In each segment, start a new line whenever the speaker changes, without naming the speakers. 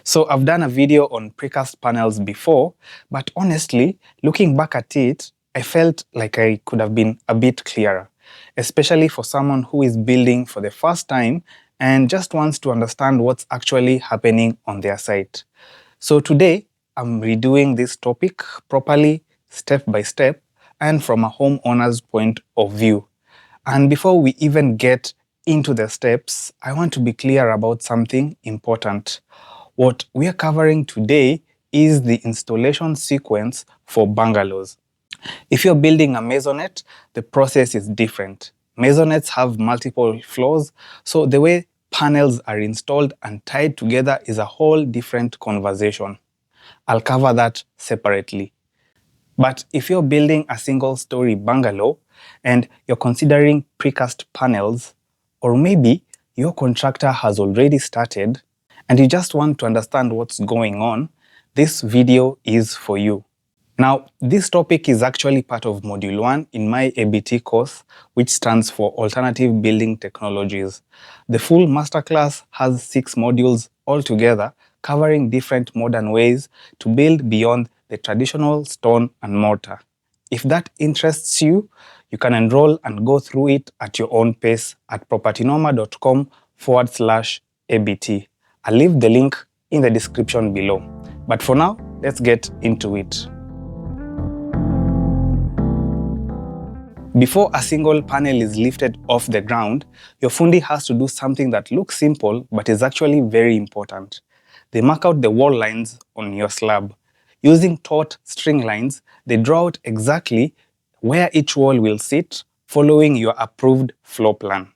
So I've done a video on precast panels before, but honestly, looking back at it, I felt like I could have been a bit clearer, especially for someone who is building for the first time and just wants to understand what's actually happening on their site. So today, I'm redoing this topic properly, step by step, and from a homeowner's point of view. And before we even get into the steps, I want to be clear about something important. What we are covering today is the installation sequence for bungalows. If you're building a maisonette, the process is different. Maisonettes have multiple floors, so the way panels are installed and tied together is a whole different conversation. I'll cover that separately. But if you're building a single-story bungalow and you're considering precast panels, or maybe your contractor has already started and you just want to understand what's going on, this video is for you. Now, this topic is actually part of Module 1 in my ABT course, which stands for Alternative Building Technologies. The full masterclass has 6 modules altogether, covering different modern ways to build beyond the traditional stone and mortar. If that interests you, you can enroll and go through it at your own pace at propertynoma.com/ABT. I'll leave the link in the description below. But for now, let's get into it. Before a single panel is lifted off the ground, your fundi has to do something that looks simple but is actually very important. They mark out the wall lines on your slab. Using taut string lines, they draw out exactly where each wall will sit, following your approved floor plan.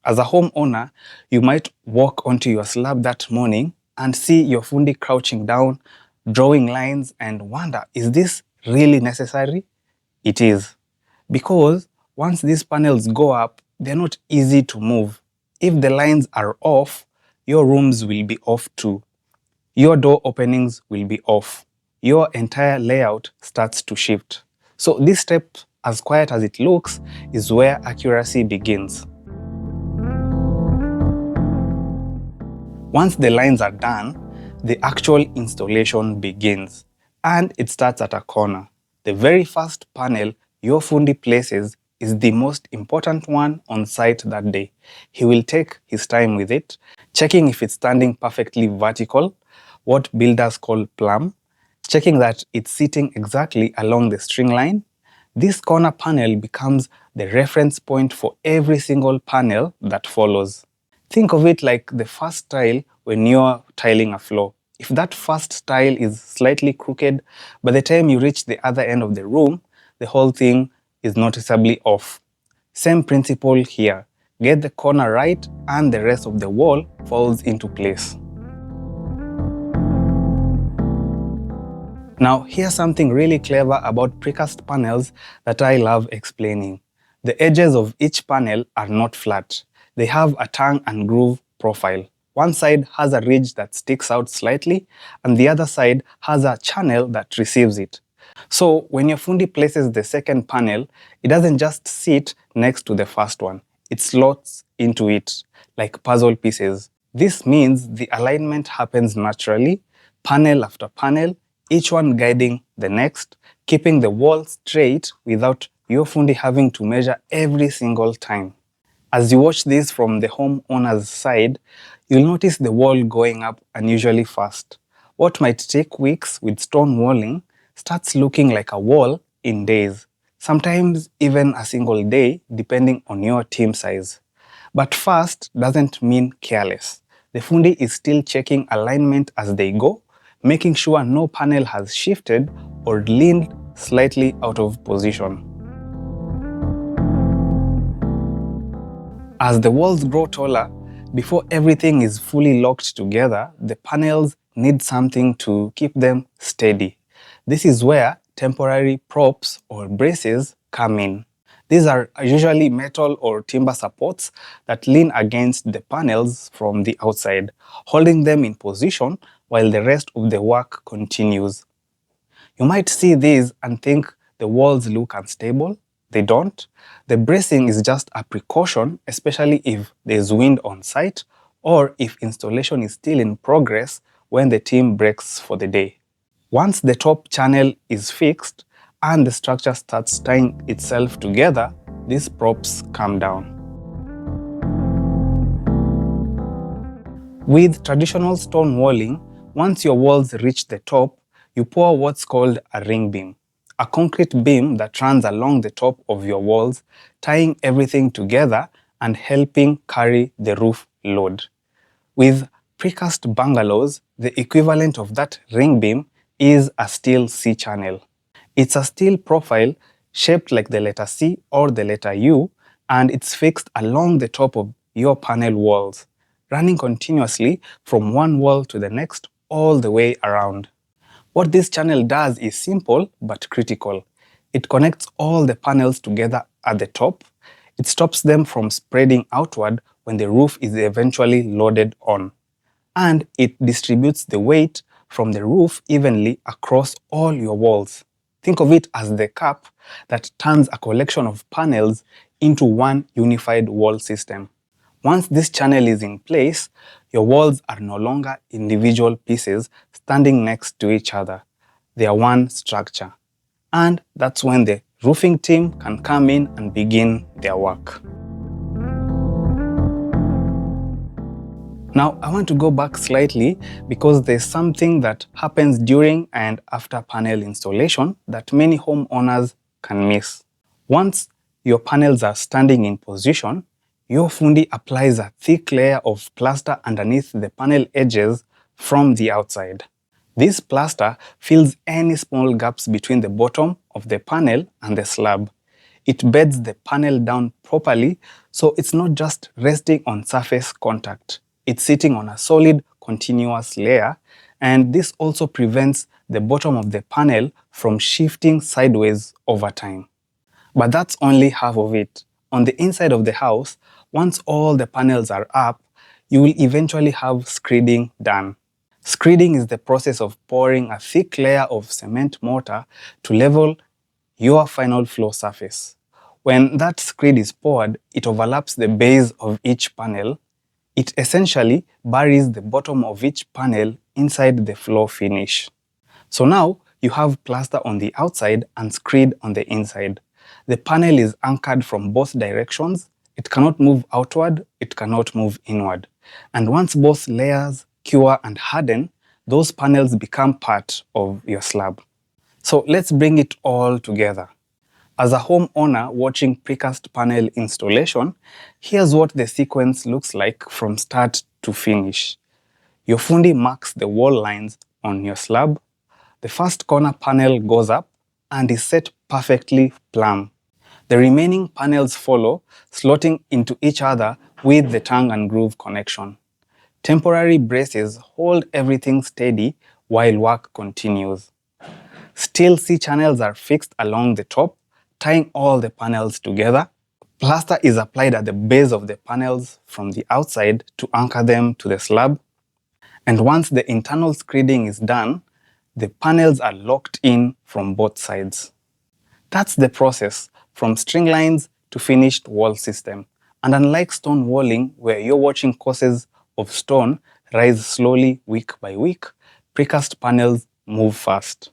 As a homeowner, you might walk onto your slab that morning and see your fundi crouching down, drawing lines, and wonder, is this really necessary? It is. Because once these panels go up, they're not easy to move. If the lines are off, your rooms will be off too. Your door openings will be off. Your entire layout starts to shift. So this step, as quiet as it looks, is where accuracy begins. Once the lines are done, the actual installation begins. And it starts at a corner. The very first panel your fundi places is the most important one on site that day. He will take his time with it, checking if it's standing perfectly vertical, what builders call plumb, checking that it's sitting exactly along the string line. This corner panel becomes the reference point for every single panel that follows. Think of it like the first tile when you're tiling a floor. If that first tile is slightly crooked, by the time you reach the other end of the room, the whole thing is noticeably off. Same principle here. Get the corner right and the rest of the wall falls into place. Now, here's something really clever about precast panels that I love explaining. The edges of each panel are not flat. They have a tongue and groove profile. One side has a ridge that sticks out slightly, and the other side has a channel that receives it. So when your fundi places the second panel, it doesn't just sit next to the first one. It slots into it, like puzzle pieces. This means the alignment happens naturally, panel after panel, each one guiding the next, keeping the wall straight without your fundi having to measure every single time. As you watch this from the homeowner's side, you'll notice the wall going up unusually fast. What might take weeks with stone walling starts looking like a wall in days, sometimes even a single day depending on your team size. But fast doesn't mean careless. The fundi is still checking alignment as they go, making sure no panel has shifted or leaned slightly out of position. As the walls grow taller, before everything is fully locked together, the panels need something to keep them steady. This is where temporary props or braces come in. These are usually metal or timber supports that lean against the panels from the outside, holding them in position while the rest of the work continues. You might see these and think the walls look unstable. They don't. The bracing is just a precaution, especially if there's wind on site or if installation is still in progress when the team breaks for the day. Once the top channel is fixed and the structure starts tying itself together, these props come down. With traditional stone walling, once your walls reach the top, you pour what's called a ring beam, a concrete beam that runs along the top of your walls, tying everything together and helping carry the roof load. With precast bungalows, the equivalent of that ring beam is a steel C-channel. It's a steel profile shaped like the letter C or the letter U, and it's fixed along the top of your panel walls, running continuously from one wall to the next all the way around. What this channel does is simple but critical. It connects all the panels together at the top. It stops them from spreading outward when the roof is eventually loaded on. And it distributes the weight from the roof evenly across all your walls. Think of it as the cap that turns a collection of panels into one unified wall system. Once this channel is in place, your walls are no longer individual pieces standing next to each other. They are one structure. And that's when the roofing team can come in and begin their work. Now, I want to go back slightly because there's something that happens during and after panel installation that many homeowners can miss. Once your panels are standing in position, your fundi applies a thick layer of plaster underneath the panel edges from the outside. This plaster fills any small gaps between the bottom of the panel and the slab. It beds the panel down properly, so it's not just resting on surface contact. It's sitting on a solid, continuous layer, and this also prevents the bottom of the panel from shifting sideways over time. But that's only half of it. On the inside of the house, once all the panels are up, you will eventually have screeding done. Screeding is the process of pouring a thick layer of cement mortar to level your final floor surface. When that screed is poured, it overlaps the base of each panel. It essentially buries the bottom of each panel inside the floor finish. So now you have plaster on the outside and screed on the inside. The panel is anchored from both directions. It cannot move outward, it cannot move inward. And once both layers cure and harden, those panels become part of your slab. So let's bring it all together. As a homeowner watching precast panel installation, here's what the sequence looks like from start to finish. Your fundi marks the wall lines on your slab. The first corner panel goes up and is set perfectly plumb. The remaining panels follow, slotting into each other with the tongue and groove connection. Temporary braces hold everything steady while work continues. Steel C-channels are fixed along the top, tying all the panels together. Plaster is applied at the base of the panels from the outside to anchor them to the slab. And once the internal screeding is done, the panels are locked in from both sides. That's the process, from string lines to finished wall system. And unlike stone walling, where you're watching courses of stone rise slowly week by week, precast panels move fast.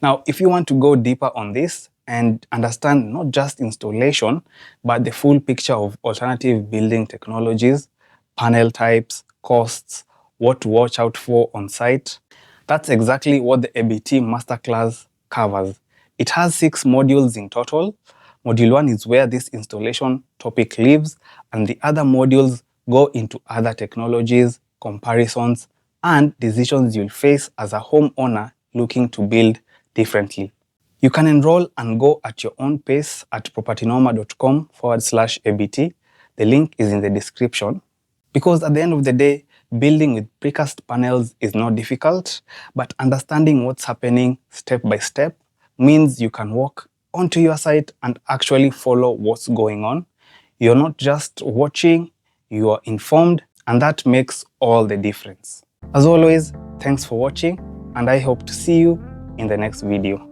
Now, if you want to go deeper on this and understand not just installation, but the full picture of alternative building technologies, panel types, costs, what to watch out for on site, that's exactly what the ABT Masterclass covers. It has 6 modules in total. Module 1 is where this installation topic lives, and the other modules go into other technologies, comparisons, and decisions you'll face as a homeowner looking to build differently. You can enroll and go at your own pace at propertynoma.com/ABT. The link is in the description. Because at the end of the day, building with precast panels is not difficult, but understanding what's happening step by step means you can walk onto your site and actually follow what's going on. You're not just watching, you are informed, and that makes all the difference. As always, thanks for watching, and I hope to see you in the next video.